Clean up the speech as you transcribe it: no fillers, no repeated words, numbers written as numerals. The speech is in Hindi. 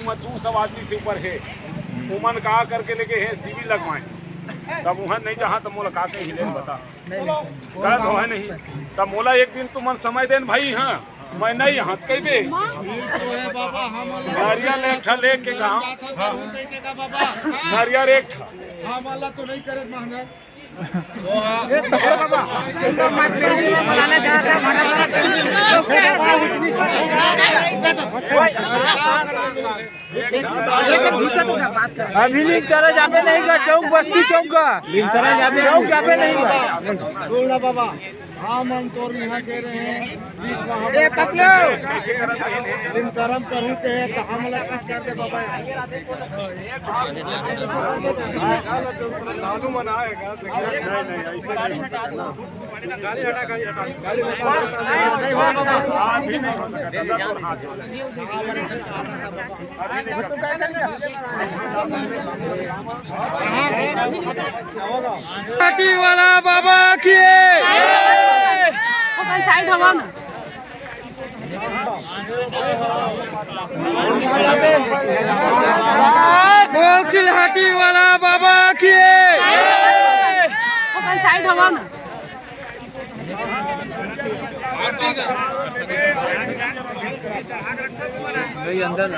मत 200 आदमी से ऊपर है उमन कहा करके लेके है सिविल लगवाए तब वहाँ नहीं जहाँ तब मोला का के हिले बता गलत हो है नहीं तब मोला एक दिन तुमन समय देन भाई हाँ मैं नहीं हाथ कह दे नारियल एक ठा लेके गाँव नारियल एक ठा तो नहीं करे महंगा अभी लिंक तरह जापे नहीं का चौक बस्ती चौक का चौक जापे नहीं का बाबा हाँ मन तो यहाँ कह रहे हैं करम करूँ के तो हम कट कर दे बाबा लालू मनाएगा नहीं ऐसे नहीं गाली हटा गाली नहीं हो बाबा अभी नहीं हो पार्टी वाला बाबा की साइड हवा ना बोल चिल्हाटी वाला बाबा की साइड हवा ना अंदर